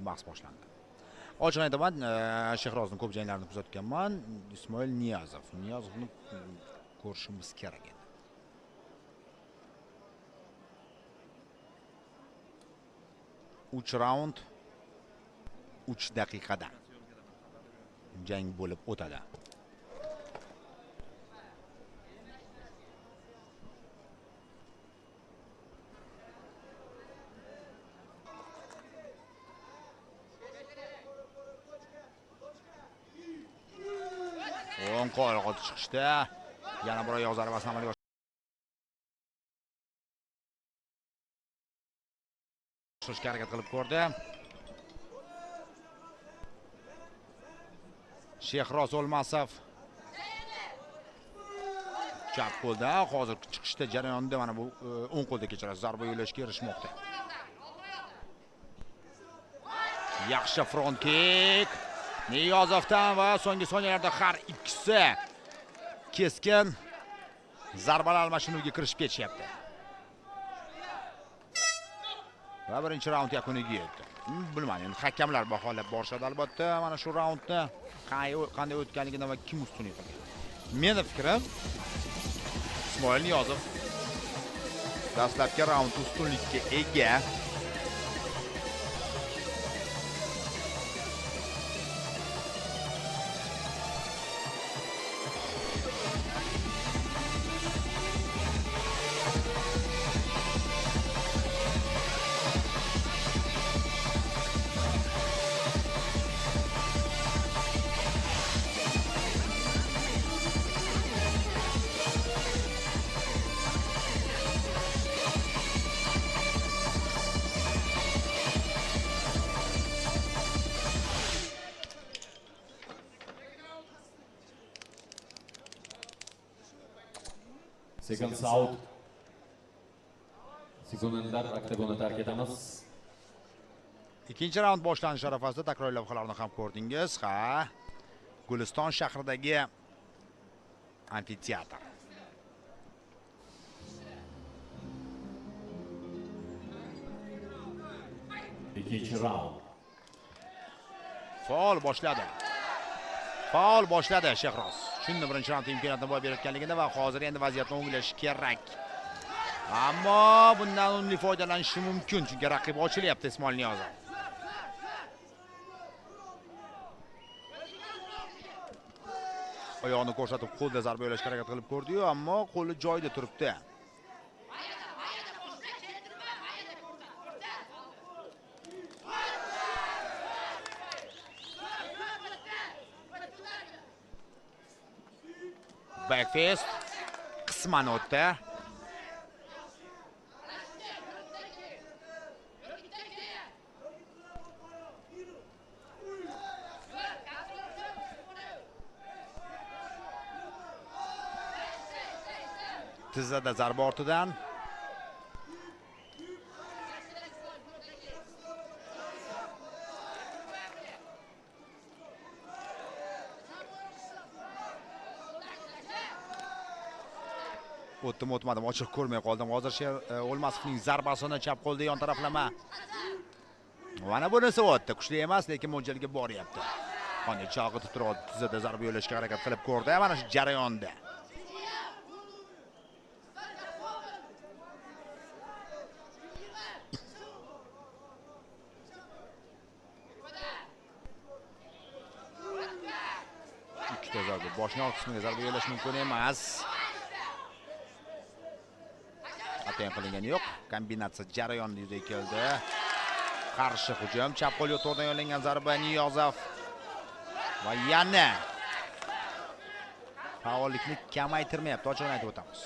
bahs boshlandi. Ochiq aytaman, Shehrozning ko'p janglarini kuzatganman. Ismoil Niyozovni ko'rishimiz kerak edi. Uch raund 3 daqiqada jang bo'lib o'tadi. O'ng qo'l qotib chiqishda yana bir oyoq zarbasini amalga oshirishga harakat qilib ko'rdi. Shehroz O'lmasov chap qo'lda hozir chiqishda jarayonda mana bu o'ng qo'lda kechirasiz zarba yo'lashga erishmoqda. Yaxshi front kick Niyozovdan va so'nggi soniyalarda har ikkisi keskin zarbalar almashinuviga kirishib ketishyapti. Va birinchi raund yakuniga yetdi. Bilmayman, hakamlar baholab borishadi albatta mana shu raundni qanday o'tganligini va kim ustunlik qilgan. Meni fikrim Ismoil Niyozov dastlabki raund ustunlikka ega. Seconds out. Sekundalar oktagonni tark etamiz. Ikkinchi raund boshlanish arafasida takror lavhalarni ham ko'rdingiz. Ha, Guliston shahridagi amfiteatr. Ikkinchi raund. Faol boshladi Shehroz. Shunda birinchi raund imkoniyatni boy berayotganligini va hozir endi vaziyatni o'nglash kerak. Ammo bundan unumli foydalanishi mumkin, chunki raqib ochilyapti Ismoil Niyozov. Oyoqni ko'rsatib qo'lda zarba yo'lashga harakat qilib ko'rdi-yu, ammo qo'li joyida turibdi. Backfist qisman o'tdi. Tizzada zarba ortidan o'tdim-o'tmadim, ochiq ko'rmay qoldim. Hozir O'lmasovning zarbasini chap qo'lda yon taraflama. Mana bunisi o'tdi. Kuchli emas, lekin mo'ljalga boryapti. Qanday chog'itib turadi, tizzada zarba yo'lashga harakat qilib ko'rdi. Mana shu jarayonda. Ikkita zarba, boshning old qismiga zarba yo'lash mumkin emas. Atayin qilingani yo'q. Kombinatsiya jarayonida yuzaga keldi. Qarshi hujum, chap qo'l yo'toqdan yo'llangan zarba Niyozov. Va yana faollikni kamaytirmayapti, ochig'ini aytib o'tamiz.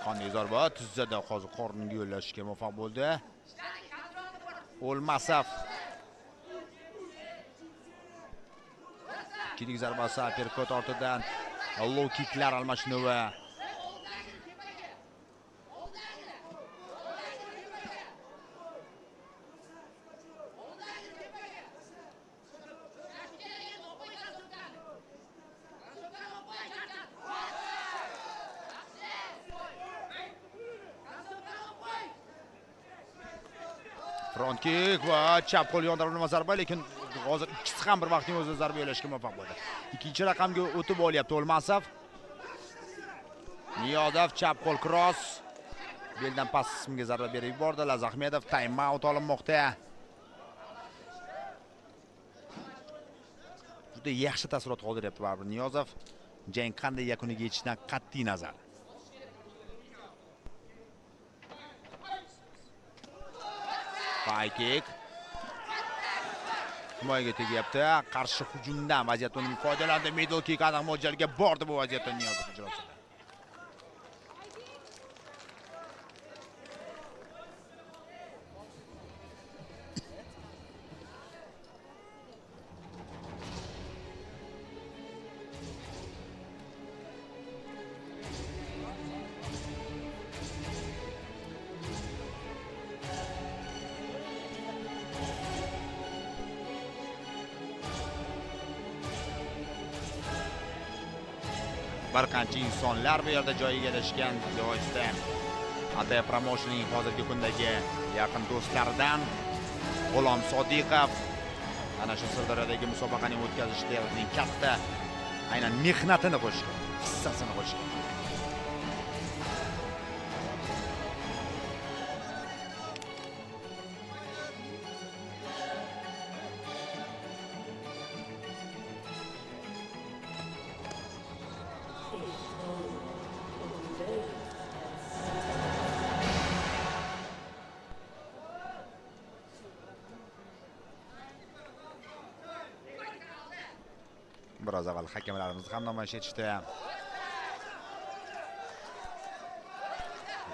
Qanday zarba, tizzada hozir qorniga yo'llashga muvaffaq bo'ldi. O'lmasov. Ikkilik zarbasi uppercut ortidan low kicklar almashinuvi. Front kick va chap qo'l yondirilma zarba, lekin hozir ikkisi ham bir vaqtning o'zida zarba yo'lashga muvaffaq bo'ldi. Ikkinchi raqamga o'tib olyapti O'lmasov. Niyozov chap qo'l cross. Beldan past qismiga zarba berib yubordi. Laz Ahmedov time out olinmoqda. Juda yaxshi taassurot qoldiryapti baribir Niyozov. Jang qanday yakuniga yetishidan qat'iy nazar. High kick. Himoyaga tegyapti. Qarshi hujumdan vaziyatdan foydalandi. Middle kick aniq mo'ljalga bordi bu vaziyatda Niyozov ijrosida. Bir qancha insonlar bu yerda joy egallashgan joyda Ata Promotioning hozirgi kundagi yaqin do'stlaridan G'ulom Sodiqov ana shu Sirdaryodagi musobaqaning o'tkazishida katta aynan mehnatini qo'shgan, hissasini qo'shgan. Biroz avval hakamlarimiz ham namoyish etishdi.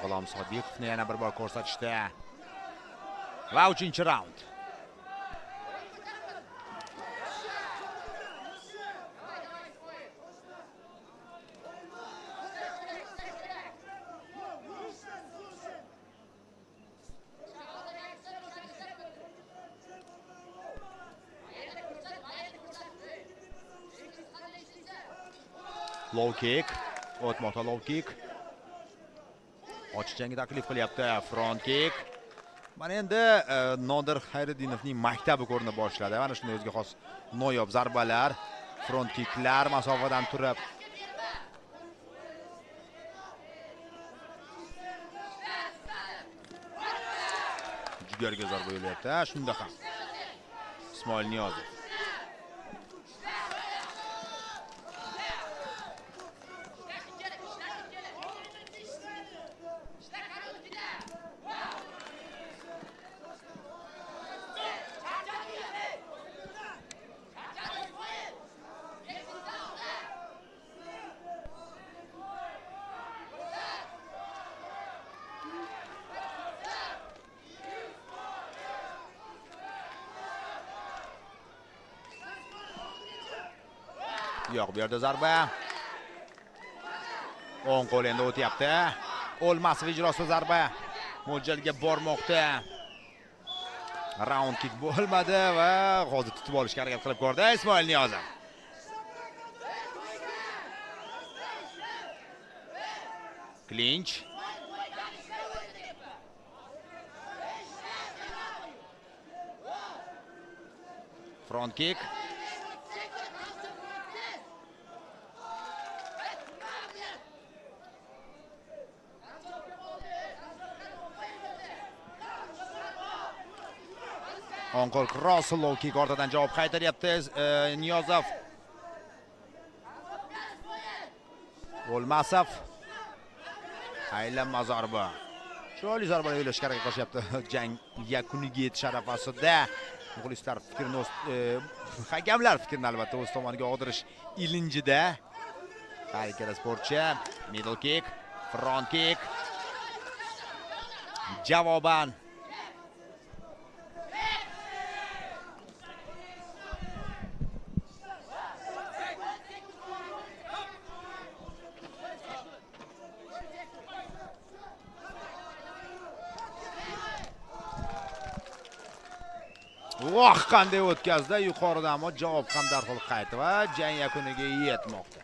G'ulom Sodiqovni yana bir bor ko'rsatishdi. Va 3-raund. Low kick, o'tmoqda low kick. Ochiq jangga taklif qilyapti. Front kick. Mana endi Nodir Xayriddinovning maktabi ko'rina boshladi. Mana shunday o'ziga xos noyob zarbalar, front kicklar masofadan turib. Jigarga zarba yo'layapti. Shunda ham Ismoil Niyozov. Yo'q, bu yerda zarba. O'ng qo'l endi o'tyapti. O'lmasov ijrosida zarba mo'ljalga bormoqda. Round kick bo'lmadi va hozir tutib olishga harakat qilib ko'rdi Ismoil Niyozov. Clinch. Front kick. Onkol cross low kick ortadan javob qaytaryapti Niyozov. O'lmasov. Aylanma zarba. Chiroyli zarbalar yo'lashga harakat qilishyapti. Jang yakuniga yetish arafasida. Muxlislar fikrini hakamlar fikrini albatta o'z tomoniga og'dirish ilinjida. Har ikkala sportchi middle kick, front kick. Javoban voh, qanday o'tkazdi yuqoridan, ammo javob ham darhol qaytdi va jang yakuniga yetmoqda.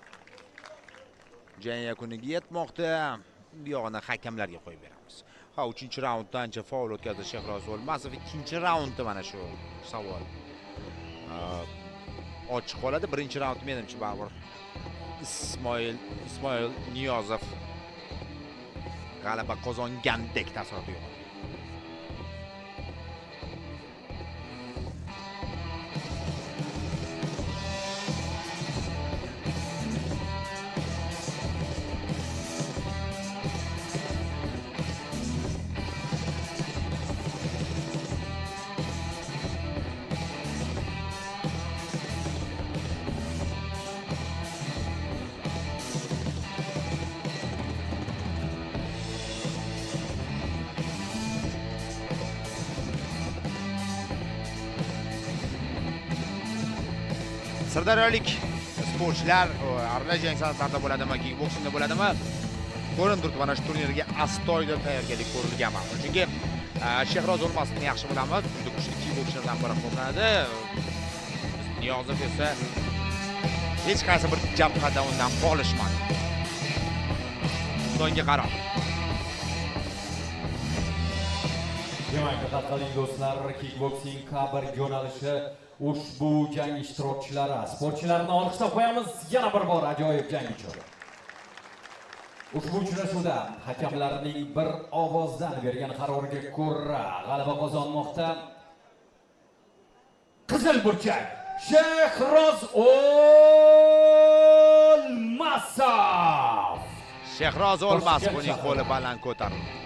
Jang yakuniga yetmoqda. Bu yog'ini hakamlarga qo'yib beramiz. Ha, 3-raundda ancha faol o'tkazdi Shehroz O'lmasov. 2-raundda mana shu savol. Ochiq qoladi. 1-raund menimcha baribir Ismoil Niyozov g'alaba qozongandek taassurot uyg'otdi. Sirdaryolik sportchilar aralash jang san'atlarida bo'ladimi, kickboksingda bo'ladimi? Ko'rinib turibdi, mana shu turnirga astoydil tayyorgarlik ko'rilgan. Chunki Shehroz O'lmasovni yaxshi bilamiz, juda kuchli kickbokschilardan biri hisoblanadi. Niyozov esa hech qaysi bir jabhada undan qolishmadi. So'nggi qaror. Demak, diqqatli do'stlar, kickboksing kabr yo'nalishi ushbu jang ishtirokchilari, sportchilarni olqishlab qo'yamiz. Yana bir bor ajoyib jang uchun. Ushbu uchrashuvda hakamlarning bir ovozdan bergan qaroriga ko'ra g'alaba qozonmoqda qizil burchak Shehroz O'lmasov. Shehroz O'lmasovning qo'li baland ko'tarildi.